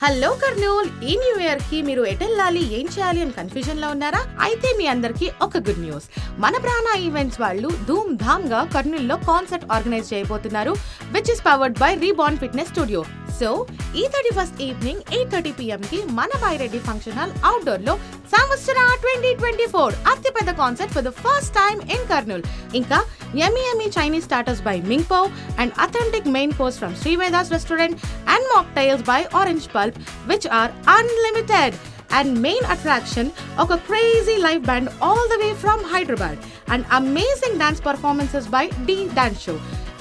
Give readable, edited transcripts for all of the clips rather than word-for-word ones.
Hello Kurnool, ఈ new year కి మీరు ఎటెళ్ళాలి, ఏం చేయాలి అని కన్ఫ్యూజన్ లో ఉన్నారా? అయితే మీ అందరికి ఒక గుడ్ న్యూస్. మన ప్రాణ ఈవెంట్స్ వాళ్ళు ధూమ్ ధామ్ గా కర్నూల్ లో కాన్సర్ట్ ఆర్గనైజ్ చేయబోతున్నారు, which is powered by reborn fitness studio. So ఈ 31st ఈవినింగ్ 8:30 PM కి మన బైరెడ్డి ఫంక్షన్ హాల్ అవుట్డోర్ లో సంవత్సర 2024 అతిపెద్ద concert for the first time in Kurnool. ఇంకా yummy Chinese starters by Ming Po and authentic main course from Sriveda's restaurant and mocktails by Orange Pulp, which are unlimited. And main attraction of a crazy live band all the way from Hyderabad and amazing dance performances by D Dance Show.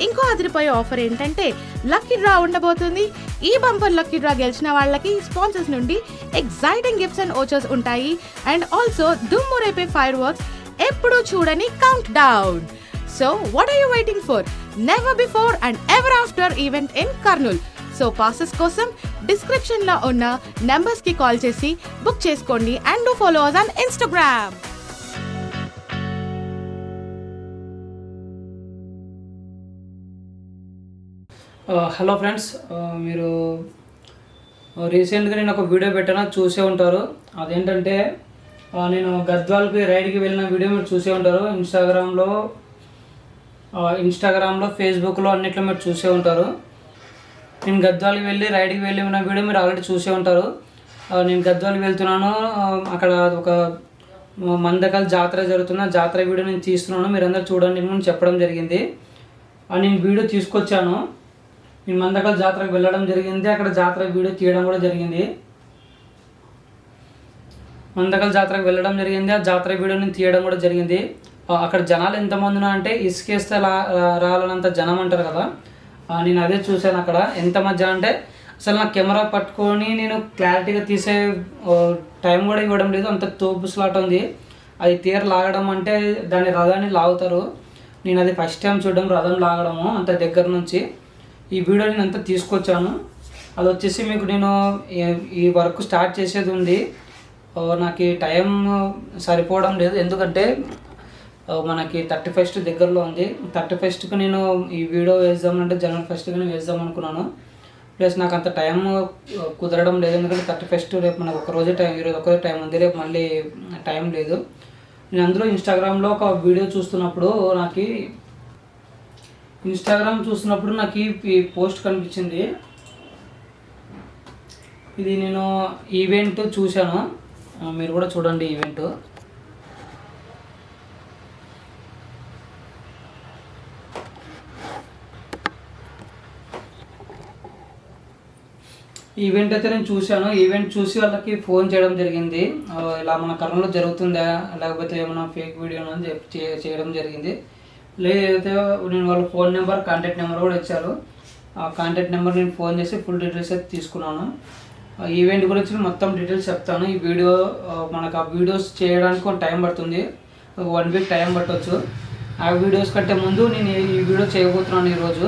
ఇంకో అదిరిపోయే offer ఏంటంటే lucky draw ఉండబోతుంది. ఈ bumper lucky draw గెలిచిన వాళ్ళకి sponsors నుండి exciting gifts and vouchers ఉంటాయి. And also దుమ్ము రేపే ఫైర్ వర్క్స్, ఎప్పుడు చూడని count down. So what are you waiting for? Never before and ever after event in Karnool. So passes కోసం డిస్క్రిప్షన్ లో ఉన్న నెంబర్స్ కి కాల్ చేసి బుక్ చేసుకోండి and do follow us on Instagram. Hello friends, మీరు రీసెంట్గా నేను ఒక వీడియో పెట్టాను, చూసే ఉంటారు. అదేంటంటే నేను గద్వాల్కి రైడ్కి వెళ్ళిన వీడియో మీరు చూసే ఉంటారు. ఇన్స్టాగ్రామ్లో ఫేస్బుక్లో అన్నిట్లో మీరు చూసే ఉంటారు. నేను గద్వాల్కి వెళ్ళి రైడ్కి వెళ్ళి ఉన్న వీడియో మీరు ఆల్రెడీ చూసే ఉంటారు. నేను గద్వాల్కి వెళ్తున్నాను, అక్కడ ఒక మందకల్ జాతర జరుగుతున్న జాతర వీడియో నేను తీస్తున్నాను, మీరందరూ చూడండి నేను చెప్పడం జరిగింది. నేను వీడియో తీసుకొచ్చాను. నేను మందకల్ జాతరకు వెళ్ళడం జరిగింది, అక్కడ జాతర వీడియో తీయడం కూడా జరిగింది. మందకల్ జాతరకు వెళ్ళడం జరిగింది, ఆ జాతర వీడియో నేను తీయడం కూడా జరిగింది. అక్కడ జనాలు ఎంతమంది అంటే ఇసుకేస్తే రాలనంత జనం అంటారు కదా, నేను అదే చూశాను. అక్కడ ఎంతమంది అంటే అసలు నా కెమెరా పట్టుకొని నేను క్లారిటీగా తీసే టైం కూడా ఇవ్వడం లేదు, అంత తోపు స్లాట్ ఉంది. అది తీర లాగడం అంటే దాని రథాన్ని లాగుతారు. నేను అది ఫస్ట్ టైం చూడడం, రథం లాగడము అంత దగ్గర నుంచి. ఈ వీడియో నేను అంతా తీసుకొచ్చాను. అది వచ్చేసి మీకు నేను ఈ వర్క్ స్టార్ట్ చేసేది ఉంది. నాకు ఈ టైం సరిపోవడం లేదు, ఎందుకంటే మనకి 31st దగ్గరలో ఉంది. 31st నేను ఈ వీడియో వేద్దామంటే జనవరి 1st నేను వేద్దాం అనుకున్నాను. ప్లస్ నాకు అంత టైం కుదరడం లేదు, ఎందుకంటే 31st రేపు మనకు ఒకరోజే టైం, ఈరోజు ఒకరోజు టైం ఉంది, రేపు మళ్ళీ టైం లేదు. నేను అందులో ఇన్స్టాగ్రామ్లో ఒక వీడియో చూస్తున్నప్పుడు నాకు ఈ పోస్ట్ కనిపించింది. ఇది నేను ఈవెంట్ చూశాను, మీరు కూడా చూడండి. ఈవెంట్ అయితే నేను చూశాను. ఈవెంట్ చూసి వాళ్ళకి ఫోన్ చేయడం జరిగింది, ఇలా మన కర్నూలులో జరుగుతుందా లేకపోతే ఏమైనా ఫేక్ వీడియో అని చెప్పి చేయడం జరిగింది. లేదైతే నేను వాళ్ళ ఫోన్ నెంబర్, కాంటాక్ట్ నెంబర్ కూడా ఇచ్చారు. ఆ కాంటాక్ట్ నెంబర్ నేను ఫోన్ చేసి ఫుల్ డీటెయిల్స్ అయితే తీసుకున్నాను. ఈవెంట్ గురించి మొత్తం డీటెయిల్స్ చెప్తాను. ఈ వీడియో మనకు ఆ వీడియోస్ చేయడానికి కొంచెం టైం పడుతుంది, 1 వీక్ టైం పట్టవచ్చు. ఆ వీడియోస్ కంటే ముందు నేను ఈ వీడియో చేయబోతున్నాను ఈరోజు.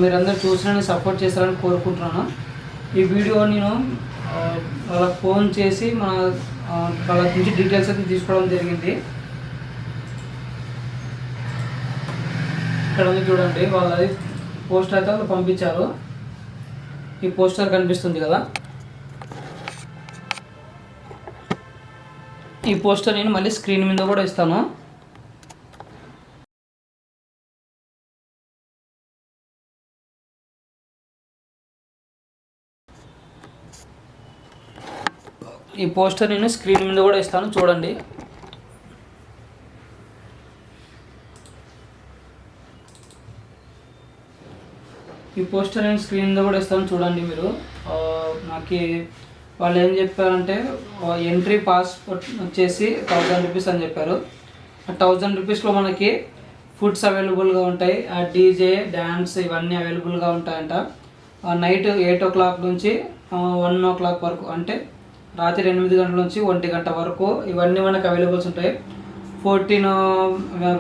మీరందరూ చూసినా సపోర్ట్ చేస్తారని కోరుకుంటున్నాను. ఈ వీడియో నేను వాళ్ళకి ఫోన్ చేసి వాళ్ళ నుంచి డీటెయిల్స్ అయితే తీసుకోవడం జరిగింది. ఇక్కడ చూడండి, వాళ్ళది పోస్టర్ అయితే వాళ్ళు పంపించారు. ఈ పోస్టర్ కనిపిస్తుంది కదా, ఈ పోస్టర్ నేను మళ్ళీ స్క్రీన్ మీద కూడా ఇస్తాను. ఈ పోస్టర్ నేను స్క్రీన్ మీద కూడా ఇస్తాను, చూడండి. ఈ పోస్టర్ నేను స్క్రీన్ మీద కూడా ఇస్తాను, చూడండి మీరు. నాకు వాళ్ళు ఏం చెప్పారంటే ఎంట్రీ పాస్ వచ్చేసి 1000 రూపీస్ అని చెప్పారు. ఆ 1000 రూపీస్లో మనకి ఫుడ్స్ అవైలబుల్గా ఉంటాయి, ఆ డీజే డ్యాన్స్ ఇవన్నీ అవైలబుల్గా ఉంటాయంట. నైట్ 8 o'clock నుంచి 1 o'clock వరకు, అంటే రాత్రి 8 గంటల నుంచి 1 గంట వరకు ఇవన్నీ మనకు అవైలబుల్స్ ఉంటాయి. 14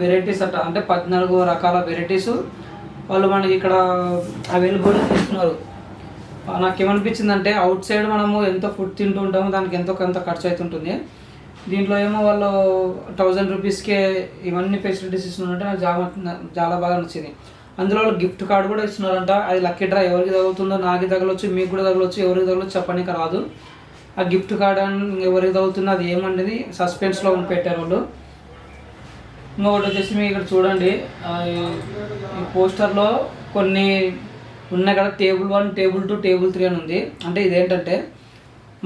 వెరైటీస్ అంట, అంటే 14 రకాల వెరైటీస్ వాళ్ళు మనకి ఇక్కడ అవైలబుల్ చేస్తున్నారు. నాకేమనిపించిందంటే అవుట్ సైడ్ మనము ఎంతో ఫుడ్ తింటూ ఉంటామో దానికి ఎంతో కొంత ఖర్చు అవుతుంటుంది. దీంట్లో ఏమో వాళ్ళు 1000 రూపీస్కే ఇవన్నీ ఫెసిలిటీస్ ఇస్తున్నట్టు నాకు చాలా బాగా నచ్చింది. అందులో వాళ్ళు గిఫ్ట్ కార్డు కూడా ఇస్తున్నారంట. అది లక్కీ డ్రా ఎవరికి తగులుతుందో, నాకు తగలొచ్చు, మీకు కూడా తగలొచ్చు, ఎవరికి తగలొచ్చు చెప్పడానికి రాదు. ఆ గిఫ్ట్ కార్డ్ ఎవరికి తగులుతుందో అది ఏమనేది సస్పెన్స్లో పెట్టారు వాళ్ళు. ఇంకొకటి వచ్చేసి మీకు ఇక్కడ చూడండి, ఈ పోస్టర్లో కొన్ని ఉన్నాయి కదా, టేబుల్ 1, టేబుల్ 2, టేబుల్ 3 అని ఉంది. అంటే ఇదేంటంటే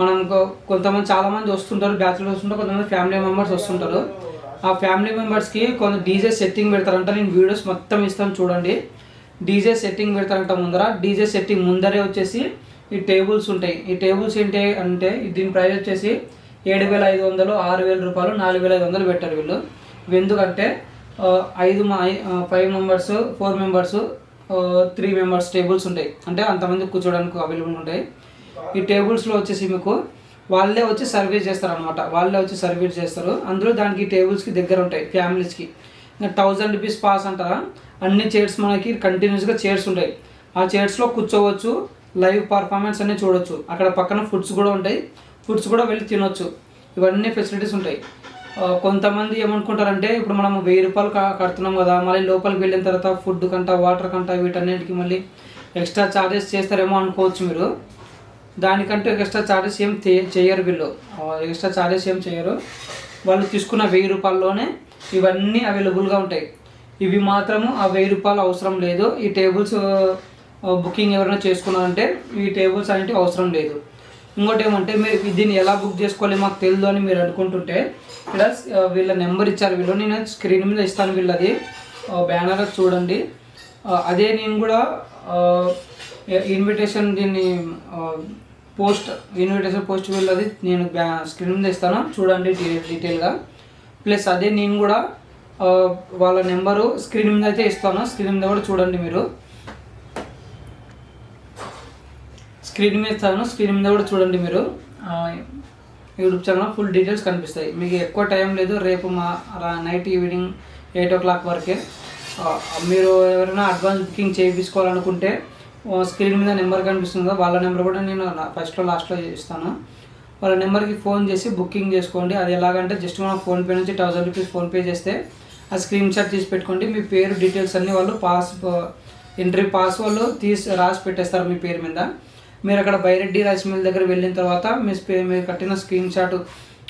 మనం కొంతమంది చాలామంది వస్తుంటారు, బ్యాచులర్స్ వస్తుంటారు, కొంతమంది ఫ్యామిలీ మెంబర్స్ వస్తుంటారు. ఆ ఫ్యామిలీ మెంబర్స్కి కొంత డీజే సెట్టింగ్ పెడతారంట. నేను వీడియోస్ మొత్తం ఇస్తాను చూడండి. డీజే సెట్టింగ్ పెడతారంట ముందర. డీజే సెట్టింగ్ ముందరే వచ్చేసి ఈ టేబుల్స్ ఉంటాయి. ఈ టేబుల్స్ ఏంటి అంటే దీని ప్రైస్ వచ్చేసి 7,500, 6,000 రూపాయలు, 4,500 పెట్టారు వీళ్ళు. ఎందుకంటే 5 మెంబర్స్, 4 మెంబర్స్, 3 మెంబర్స్ టేబుల్స్ ఉంటాయి. అంటే అంతమంది కూర్చోడానికి అవైలబుల్ ఉంటాయి. ఈ టేబుల్స్లో వచ్చేసి మీకు వాళ్ళే వచ్చి సర్వీస్ చేస్తారు అనమాట. వాళ్ళే వచ్చి సర్వీస్ చేస్తారు. అందులో దానికి టేబుల్స్కి దగ్గర ఉంటాయి ఫ్యామిలీస్కి. ఇంకా 1000 రూపీస్ పాస్ అంటారా. అన్ని చైర్స్ మనకి కంటిన్యూస్గా చైర్స్ ఉంటాయి. ఆ చైర్స్లో కూర్చోవచ్చు, లైవ్ పర్ఫార్మెన్స్ అన్నీ చూడొచ్చు. అక్కడ పక్కన ఫుడ్స్ కూడా ఉంటాయి, ఫుడ్స్ కూడా వెళ్ళి తినొచ్చు. ఇవన్నీ ఫెసిలిటీస్ ఉంటాయి. కొంతమంది ఏమనుకుంటారంటే ఇప్పుడు మనం 1000 రూపాయలు కడుతున్నాం కదా, మళ్ళీ లోపలికి వెళ్ళిన తర్వాత ఫుడ్ కంట, వాటర్ కంట, వీటన్నిటికీ మళ్ళీ ఎక్స్ట్రా ఛార్జెస్ చేస్తారేమో అనుకోవచ్చు మీరు. దానికంటే ఎక్స్ట్రా ఛార్జెస్ ఏం చేయరు వీళ్ళు. ఎక్స్ట్రా ఛార్జెస్ ఏం చేయరు. వాళ్ళు తీసుకున్న 1000 రూపాయల్లోనే ఇవన్నీ అవైలబుల్గా ఉంటాయి. ఇవి మాత్రము ఆ 1000 రూపాయలు అవసరం లేదు. ఈ టేబుల్స్ బుకింగ్ ఎవరైనా చేసుకున్నారంటే ఈ టేబుల్స్ అనేవి అవసరం లేదు. ఇంకోటి ఏమంటే మీరు దీన్ని ఎలా బుక్ చేసుకోవాలి మాకు తెలియదు అని మీరు అనుకుంటుంటే ఇక్కడ వీళ్ళ నెంబర్ ఇచ్చారు వీళ్ళు. నేను స్క్రీన్ మీద ఇస్తాను వీళ్ళది బ్యానర్ చూడండి. అదే నేను కూడా ఇన్విటేషన్ దీన్ని ఇన్విటేషన్ పోస్ట్ వీళ్ళది నేను స్క్రీన్ మీద ఇస్తాను చూడండి డీటెయిల్గా. ప్లస్ అదే నేను కూడా వాళ్ళ నెంబరు స్క్రీన్ మీద అయితే ఇస్తాను. స్క్రీన్ మీద కూడా చూడండి మీరు. స్క్రీన్ మీద ఇస్తాను, స్క్రీన్ మీద కూడా చూడండి మీరు. యూట్యూబ్ ఛానల్ ఫుల్ డీటెయిల్స్ కనిపిస్తాయి. మీకు ఎక్కువ టైం లేదు, రేపు నైట్ ఈవినింగ్ 8 o'clock వరకే. మీరు ఎవరైనా అడ్వాన్స్ బుకింగ్ చేయించుకోవాలనుకుంటే స్క్రీన్ మీద నెంబర్ కనిపిస్తుంది కదా, వాళ్ళ నెంబర్ కూడా నేను ఫస్ట్లో లాస్ట్లో ఇస్తాను. వాళ్ళ నెంబర్కి ఫోన్ చేసి బుకింగ్ చేసుకోండి. అది ఎలాగంటే జస్ట్ మనం ఫోన్పే నుంచి 1000 రూపీస్ ఫోన్పే చేస్తే ఆ స్క్రీన్ షాట్ తీసి పెట్టుకోండి. మీ పేరు డీటెయిల్స్ అన్నీ వాళ్ళు ఎంట్రీ పాస్ వాళ్ళు రాసి పెట్టేస్తారు మీ పేరు మీద. మీరు అక్కడ బైరెడ్డి రైస్ మిల్ దగ్గర వెళ్ళిన తర్వాత మీరు కట్టిన స్క్రీన్ షాట్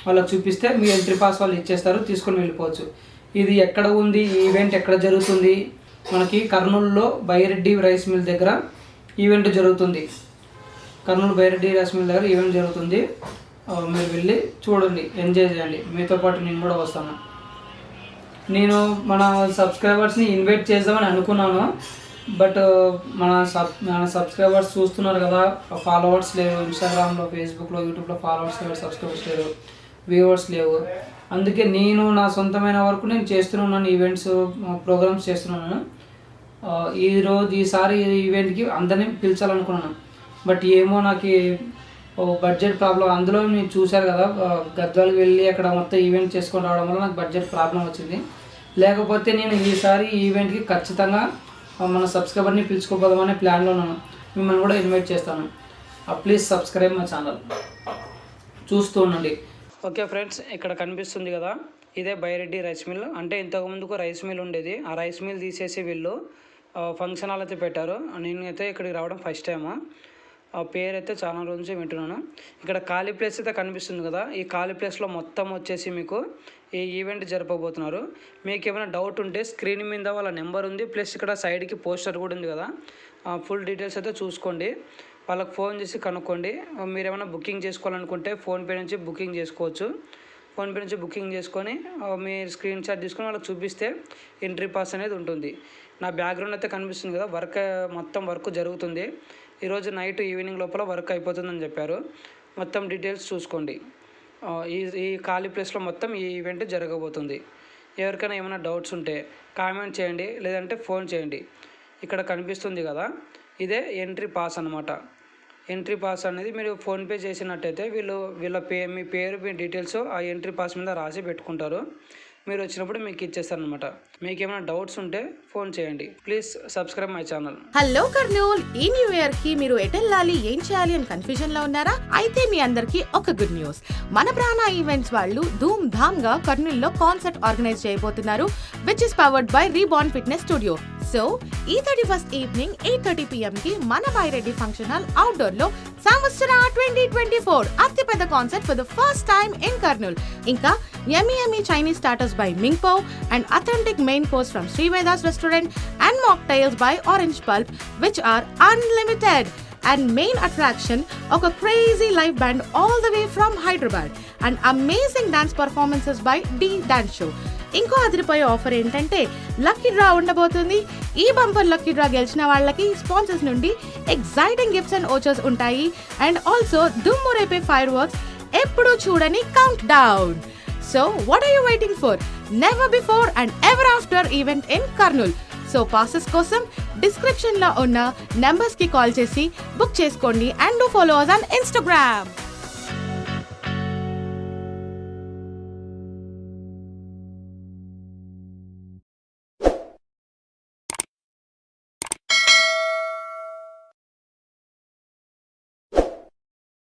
వాళ్ళకి చూపిస్తే మీ ఎంట్రీ పాస్ వాళ్ళు ఇచ్చేస్తారు, తీసుకొని వెళ్ళిపోవచ్చు. ఇది ఎక్కడ ఉంది, ఈవెంట్ ఎక్కడ జరుగుతుంది, మనకి కర్నూలులో బైరెడ్డి రైస్ మిల్ దగ్గర ఈవెంట్ జరుగుతుంది. కర్నూలు బైరెడ్డి రైస్ మిల్ దగ్గర ఈవెంట్ జరుగుతుంది. మీరు వెళ్ళి చూడండి, ఎంజాయ్ చేయండి. మీతో పాటు నేను కూడా వస్తాను. నేను మన సబ్స్క్రైబర్స్ని ఇన్వైట్ చేద్దామని అనుకున్నాను. బట్ మన సబ్స్క్రైబర్స్ చూస్తున్నారు కదా, ఫాలోవర్స్ లేరు. ఇన్స్టాగ్రామ్లో, ఫేస్బుక్లో, యూట్యూబ్లో ఫాలోవర్స్ లేరు, సబ్స్క్రైబర్స్ లేరు, వ్యూవర్స్ లేవు. అందుకే నేను నా సొంతమైన వరకు నేను చేస్తున్నాను. ఈవెంట్స్ ప్రోగ్రామ్స్ చేస్తున్నాను. ఈసారి ఈవెంట్కి అందరినీ పిలిచాలనుకున్నాను. బట్ ఏమో నాకు బడ్జెట్ ప్రాబ్లం. అందులో మీరు చూశారు కదా, గద్వాలకు వెళ్ళి అక్కడ మొత్తం ఈవెంట్ చేసుకొని రావడం వల్ల నాకు బడ్జెట్ ప్రాబ్లం వచ్చింది. లేకపోతే నేను ఈసారి ఈవెంట్కి ఖచ్చితంగా మన సబ్స్క్రైబర్ని పిలుచుకోపోదామనే ప్లాన్లో ఉన్నాను. మిమ్మల్ని కూడా ఇన్వైట్ చేస్తాను. ప్లీజ్ సబ్స్క్రైబ్ మై ఛానల్, చూస్తూ ఉండండి. ఓకే ఫ్రెండ్స్, ఇక్కడ కనిపిస్తుంది కదా, ఇదే బైరెడ్డి రైస్ మిల్. అంటే ఇంతకుముందుకు రైస్ మిల్ ఉండేది. ఆ రైస్ మిల్ తీసేసి వీళ్ళు ఫంక్షన్ హాల్ అయితే పెట్టారు. నేనైతే ఇక్కడికి రావడం ఫస్ట్ టైము. ఆ పేరు అయితే చాలా రోజు నుంచి వింటున్నాను. ఇక్కడ ఖాళీ ప్లేస్ అయితే కనిపిస్తుంది కదా, ఈ ఖాళీ ప్లేస్లో మొత్తం వచ్చేసి మీకు ఈ ఈవెంట్ జరపబోతున్నారు. మీకు ఏమైనా డౌట్ ఉంటే స్క్రీన్ మీద వాళ్ళ నెంబర్ ఉంది, ప్లస్ ఇక్కడ సైడ్కి పోస్టర్ కూడా ఉంది కదా, ఫుల్ డీటెయిల్స్ అయితే చూసుకోండి. వాళ్ళకి ఫోన్ చేసి కనుక్కోండి. మీరు ఏమైనా బుకింగ్ చేసుకోవాలనుకుంటే ఫోన్పే నుంచి బుకింగ్ చేసుకోవచ్చు. ఫోన్పే నుంచి బుకింగ్ చేసుకొని మీ స్క్రీన్ షాట్ తీసుకొని వాళ్ళకి చూపిస్తే ఎంట్రీ పాస్ అనేది ఉంటుంది. నా బ్యాక్గ్రౌండ్ అయితే కనిపిస్తుంది కదా, మొత్తం వర్క్ జరుగుతుంది. ఈరోజు నైట్ ఈవినింగ్ లోపల వర్క్ అయిపోతుందని చెప్పారు. మొత్తం డీటెయిల్స్ చూసుకోండి. ఈ ఖాళీ ప్లేస్లో మొత్తం ఈ ఈవెంట్ జరగబోతుంది. ఎవరికైనా ఏమైనా డౌట్స్ ఉంటే కామెంట్ చేయండి, లేదంటే ఫోన్ చేయండి. ఇక్కడ కనిపిస్తుంది కదా, ఇదే ఎంట్రీ పాస్ అనమాట. ఎంట్రీ పాస్ అనేది మీరు ఫోన్పే చేసినట్టయితే మీ పేరు మీ డీటెయిల్స్ ఆ ఎంట్రీ పాస్ మీద రాసి పెట్టుకుంటారు. మీరు వచ్చినప్పుడు మీకు ఇచ్చేస్తారనమాట. మీకు ఏమైనా డౌట్స్ ఉంటే ఫోన్ చేయండి. Please subscribe my channel. Hello Kurnool, ఈ న్యూ ఇయర్ కి మీరు ఎటెళ్ళాలి, ఏం చేయాలి అని కన్ఫ్యూజన్ లో ఉన్నారా? అయితే మీ అందరికి ఒక గుడ్ న్యూస్. మన ప్రాణ ఈవెంట్స్ వాళ్ళు ధూమ్ ధామ్ గా కర్నూలులో కాన్సర్ట్ ఆర్గనైజ్ చేయబోతున్నారు, which is powered by reborn fitness studio. So ఈ 31st ఈవినింగ్ 8:30 PM కి మన బైరెడ్డి ఫంక్షన్ హాల్ అవుట్డోర్ లో సంవత్సర 2024 అతిపెద్ద concert for the first time in Kurnool. ఇంకా yummy Chinese starters by Mingpo and authentic main course from Srivedas restaurant and mocktails by orange pulp which are unlimited. And main attraction ఒక crazy live band all the way from Hyderabad and amazing dance performances by D dance show. ఇంకో అదిరిపోయే offer ఏంటంటే lucky draw ఉండబోతుంది. ఈ bumper lucky draw గెలిచిన వాళ్ళకి sponsors నుండి exciting gifts and vouchers ఉంటాయి. అండ్ ఆల్సో దుమ్ము రేపే ఫైర్ వర్క్స్ ఎప్పుడూ చూడని countdown. So what are you waiting for? Never before and ever after event in Kurnool. So passes కోసం డిస్క్రిప్షన్ లో ఉన్న నెంబర్స్ కి కాల్ చేసి బుక్ చేసుకోండి and do follow us on Instagram.